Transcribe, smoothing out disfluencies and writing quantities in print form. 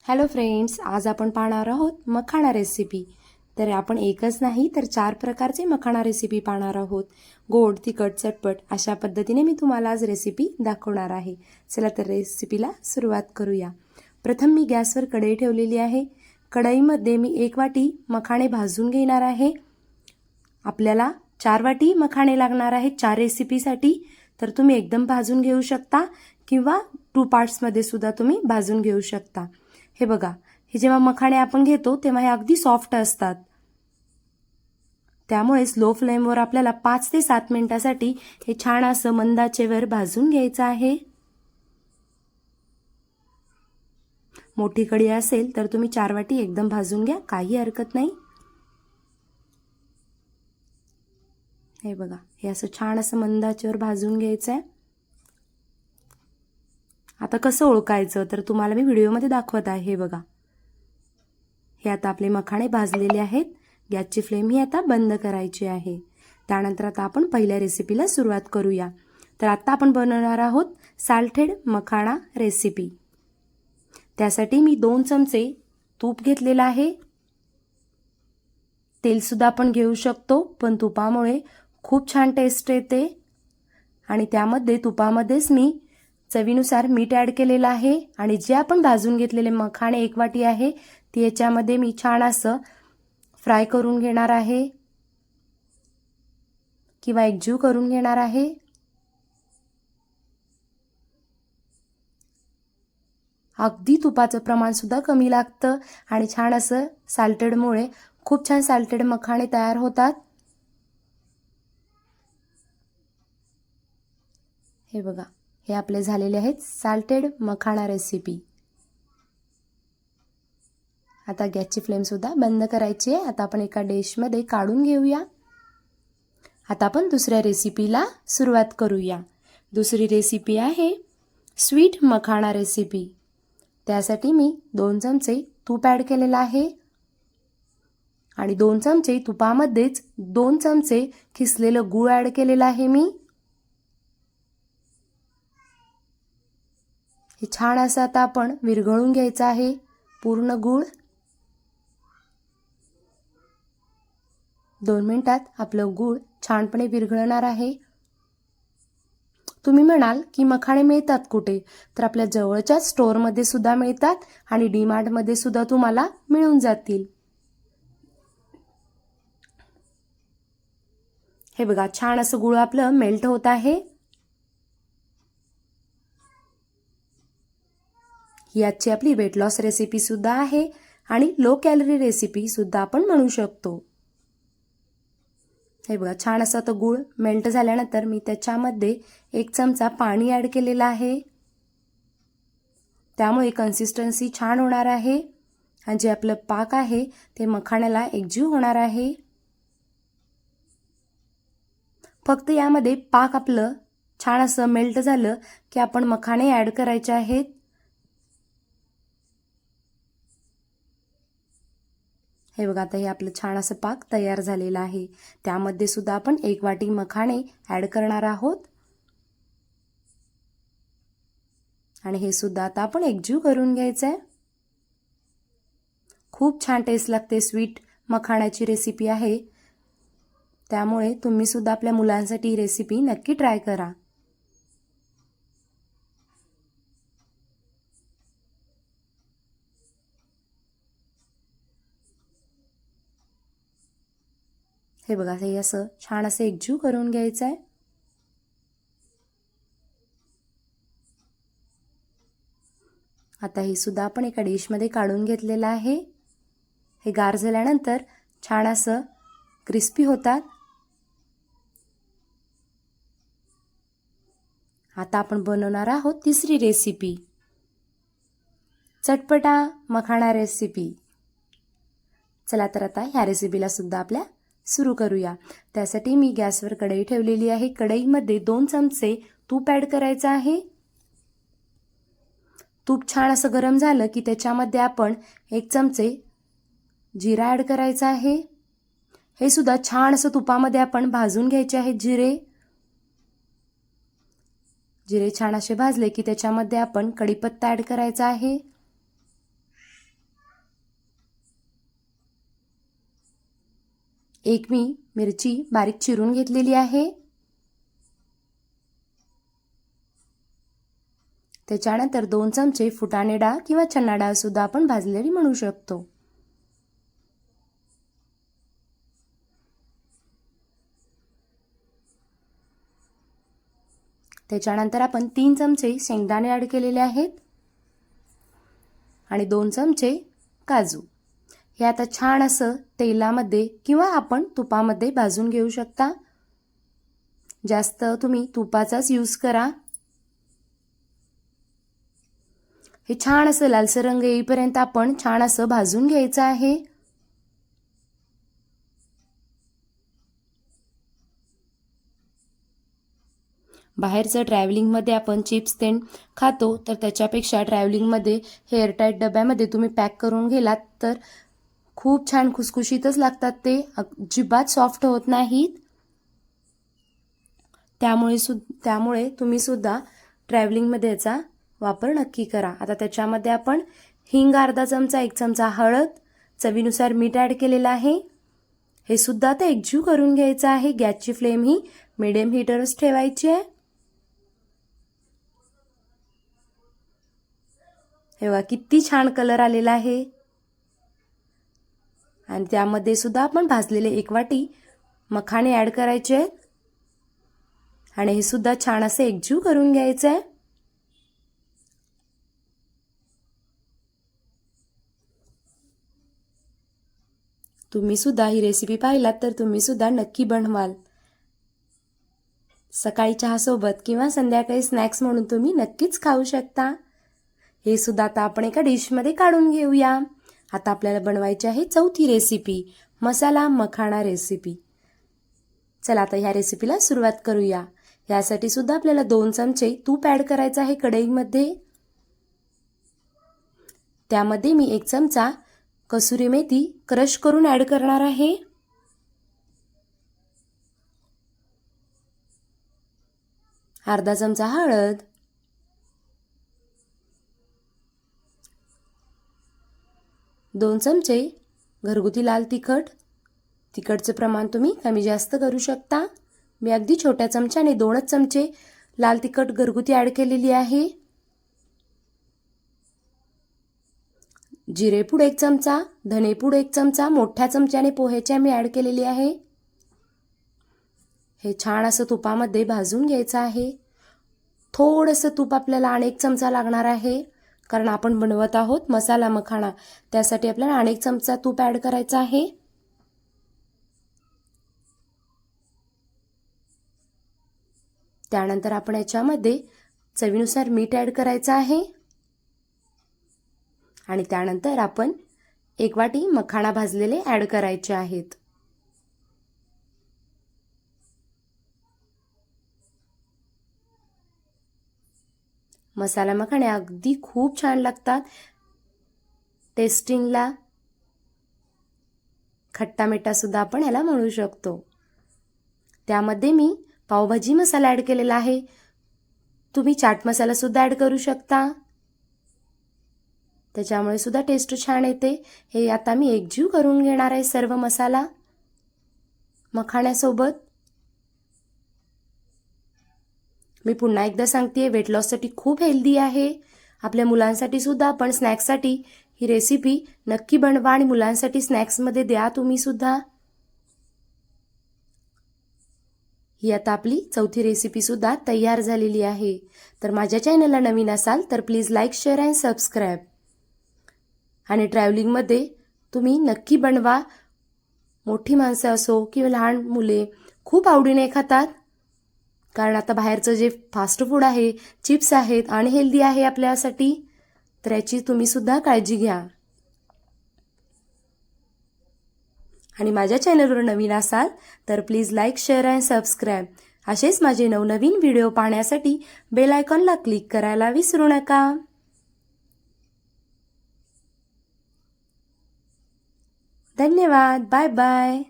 Hello friends, आज आपण पाहणार आहोत मखाणा रेसिपी। तर आपण एकच नाही तर 4 प्रकारचे मखाणा रेसिपी पाहणार आहोत। गोड, तिखट, चटपट अशा पद्धतीने मी तुम्हाला आज रेसिपी दाखवणार आहे। चला तर रेसिपीला सुरुवात करूया। प्रथम मी गॅसवर कढई ठेवलेली आहे। कढईमध्ये मी 1 वाटी मखाणे भाजून घेणार आहे। आपल्याला 4 वाटी मखाणे लागणार आहेत 4 रेसिपीसाठी। तर तुम्ही एकदम भाजून घेऊ शकता किंवा 2 पार्ट्समध्ये सुद्धा तुम्ही भाजून घेऊ शकता। हे बघा, हे जेव्हा मखाणे आपण घेतो तेव्हा हे अगदी सॉफ्ट असतात, त्यामुळे स्लो फ्लेमवर आपल्याला 5 ते 7 मिनिटांसाठी हे छान असं मंद आचेवर भाजून घ्यायचं आहे। मोठी कढई असेल तर तुम्ही 4 वाटी एकदम भाजून घ्या, काही हरकत नाही। हे बघा, हे असं छान असं मंद आचेवर भाजून घ्यायचं आहे। आता कसं ओळखायचं तर तुम्हाला मी व्हिडिओमध्ये दाखवत आहे। हे बघा, हे आता आपले मखाणे भाजलेले आहेत। गॅसची फ्लेम ही आता बंद करायची आहे। त्यानंतर आता आपण पहिल्या रेसिपीला सुरुवात करूया। तर आता आपण बनवणार आहोत साल्टेड मखाणा रेसिपी। त्यासाठी मी 2 चमचे तूप घेतलेलं आहे। तेल सुद्धा आपण घेऊ शकतो, पण तुपामुळे खूप छान टेस्ट येते। आणि त्यामध्ये तुपामध्येच मी चवीनुसार मीठ ॲड केलेलं आहे। आणि जे आपण भाजून घेतलेले मखाणे 1 वाटी आहे ती याच्यामध्ये मी छान असं फ्राय करून घेणार आहे किंवा एकजीव करून घेणार आहे। अगदी तुपाचं प्रमाण सुद्धा कमी लागतं आणि छान असं साल्टेडमुळे खूप छान साल्टेड मखाणे तयार होतात। हे बघा, हे आपले झालेले आहेत साल्टेड मखाणा रेसिपी। आता गॅसची फ्लेम सुद्धा बंद करायची आहे। आता आपण एका डिशमध्ये काढून घेऊया। आता आपण दुसऱ्या रेसिपीला सुरुवात करूया। दुसरी रेसिपी आहे स्वीट मखाणा रेसिपी। त्यासाठी मी 2 चमचे तूप ॲड केलेलं आहे आणि 2 चमचे तुपामध्येच 2 चमचे खिसलेलं गूळ ॲड केलेलं आहे मी। हे छान असं आता आपण विरघळून घ्यायचं आहे पूर्ण गूळ। 2 मिनिटात आपलं गूळ छानपणे विरघळणार आहे। तुम्ही म्हणाल की मखाणे मिळतात कुठे, तर आपल्या जवळच्या स्टोअरमध्ये सुद्धा मिळतात आणि डीमार्टमध्ये सुद्धा तुम्हाला मिळून जातील। हे बघा, छान असं गूळ आपलं मेल्ट होत आहे। ही आजची आपली वेट लॉस रेसिपी सुद्धा आहे आणि लो कॅलरी रेसिपी सुद्धा आपण म्हणू शकतो। हे बघा, छान असं तो गूळ मेल्ट झाल्यानंतर मी त्याच्यामध्ये 1 चमचा पाणी ॲड केलेलं आहे। त्यामुळे कन्सिस्टन्सी छान होणार आहे आणि जे आपलं पाक आहे ते मखाण्याला एकजीव होणार आहे। फक्त यामध्ये पाक आपलं छान असं मेल्ट झालं की आपण मखाणे ॲड करायचे आहेत। हे बघा, आता हे आपलं छान असं पाक तयार झालेलं आहे। त्यामध्ये सुद्धा आपण 1 वाटी मखाणे ॲड करणार आहोत आणि हे सुद्धा आता आपण एकजीव करून घ्यायचं आहे। खूप छान टेस्ट लागते, स्वीट मखाण्याची रेसिपी आहे। त्यामुळे तुम्ही सुद्धा आपल्या मुलांसाठी ही रेसिपी नक्की ट्राय करा। हे बघा, हे असं छान असं एकजीव करून घ्यायचं आहे। आता हे सुद्धा आपण एका डिशमध्ये काढून घेतलेलं आहे। हे गार झाल्यानंतर छान असं क्रिस्पी होतात। आता आपण बनवणार आहोत तिसरी रेसिपी, चटपटा मखाणा रेसिपी। चला तर आता ह्या रेसिपीला सुद्धा आपल्या सुरू करूया। त्यासाठी मी गॅसवर कढई ठेवलेली आहे। कढईमध्ये 2 चमचे तूप ॲड करायचं आहे। तूप छान असं गरम झालं की त्याच्यामध्ये आपण 1 चमचे जिरा ॲड करायचा आहे। हे सुद्धा छान असं तुपामध्ये आपण भाजून घ्यायचे आहेत जिरे। जिरे छान असे भाजले की त्याच्यामध्ये आपण कढीपत्ता ॲड करायचा आहे। एक मी मिरची बारीक चिरून घेतलेली आहे. त्याच्यानंतर 2 चमचे फुटाणे डाळ किंवा चणा डाळ सुद्धा आपण भाजलेली म्हणू शकतो. त्याच्यानंतर आपण 3 चमचे शेंगदाणे ॲड केलेले आहेत आणि 2 चमचे काजू. हे आता छान असं तेलामध्ये किंवा आपण तुपामध्ये भाजून घेऊ शकता. जास्त तुम्ही तुपाचाच यूज करा. हे छान असं लालसर रंग येईपर्यंत आपण छान असं भाजून घ्यायचं आहे. बाहेरचं ट्रॅव्हलिंगमध्ये आपण चिप्स तेन खातो, तर त्याच्यापेक्षा ट्रॅव्हलिंगमध्ये हे एअरटाईट डब्यामध्ये तुम्ही पॅक करून गेलात तर खूप छान खुसखुशीतच लागतात. ते अजिबात सॉफ्ट होत नाहीत. त्यामुळे तुम्ही सुद्धा ट्रॅव्हलिंगमध्ये याचा वापर नक्की करा. आता त्याच्यामध्ये आपण हिंग अर्धा चमचा, 1 चमचा हळद, चवीनुसार मीठ ॲड केलेलं आहे. हे सुद्धा आता एकजीव करून घ्यायचं आहे. गॅसची फ्लेम ही मिडियम हीटरच ठेवायची आहे. हे बघा किती छान कलर आलेला आहे. आणि त्यामध्ये सुद्धा आपण भाजलेले 1 वाटी मखाणे ॲड करायचे आहेत आणि हे सुद्धा छान असे एकजीव करून घ्यायचं आहे. तुम्ही सुद्धा ही रेसिपी पाहिलात तर तुम्ही सुद्धा नक्की बनवाल. सकाळी चहासोबत किंवा संध्याकाळी स्नॅक्स म्हणून तुम्ही नक्कीच खाऊ शकता. हे सुद्धा आता आपण एका डिशमध्ये काढून घेऊया. आता आपल्याला बनवायची आहे चौथी रेसिपी, मसाला मखाणा रेसिपी. चला आता ह्या रेसिपीला सुरुवात करूया. यासाठी सुद्धा आपल्याला 2 चमचे तूप ॲड करायचं आहे कढईमध्ये. त्यामध्ये मी 1 चमचा कसुरी मेथी क्रश करून ॲड करणार आहे. अर्धा चमचा हळद, 2 चमचे घरगुती लाल तिखट. तिखटचं प्रमाण तुम्ही कमी जास्त करू शकता. मी अगदी छोट्या चमच्याने 2च चमचे लाल तिखट घरगुती ॲड केलेली आहे. जिरेपूड 1 चमचा, धनेपूड 1 चमचा, मोठ्या चमच्याने पोह्याची मी ॲड केलेली आहे. हे छान असं तुपामध्ये भाजून घ्यायचं आहे. थोडंसं तूप आपल्याला आणि 1 चमचा लागणार आहे, कारण आपण बनवत आहोत मसाला मखाणा. त्यासाठी आपल्याला आणि 1 चमचा तूप ॲड करायचं आहे. त्यानंतर आपण याच्यामध्ये चवीनुसार मीठ ॲड करायचं आहे आणि त्यानंतर आपण 1 वाटी मखाणा भाजलेले ॲड करायचे आहेत. मसाला मखाणे अगदी खूप छान लागतात. टेस्टिंगला खट्टा मिठा सुद्धा आपण याला म्हणू शकतो. त्यामध्ये मी पावभाजी मसाला ॲड केलेला आहे. तुम्ही चाट मसाला सुद्धा ॲड करू शकता. त्याच्यामुळे सुद्धा टेस्ट छान येते. हे आता मी एकजीव करून घेणार आहे सर्व मसाला मखाण्यासोबत. मी पुन्हा एकदा सांगते, वेट लॉससाठी खूप हेल्दी आहे. आपल्या मुलांसाठी सुद्धा आपण स्नॅक्ससाठी ही रेसिपी नक्की बनवा आणि मुलांसाठी स्नॅक्समध्ये द्या तुम्ही सुद्धा. ही आता आपली चौथी रेसिपी सुद्धा तयार झालेली आहे. तर माझ्या चॅनलला नवीन असाल तर please like, share and subscribe. आणि ट्रॅव्हलिंगमध्ये तुम्ही नक्की बनवा. मोठी माणसं असो किंवा लहान मुले खूप आवडीने खातात, कारण आता बाहेरचं जे फास्ट फूड आहे, चिप्स आहेत आणि हेल्दी आहे आपल्यासाठी, तर याची तुम्ही सुद्धा काळजी घ्या. आणि माझ्या चॅनलवर नवीन असाल तर please like, share and subscribe. असेच माझे नवनवीन व्हिडिओ पाहण्यासाठी बेल आयकॉनला क्लिक करायला विसरू नका. धन्यवाद. Bye bye.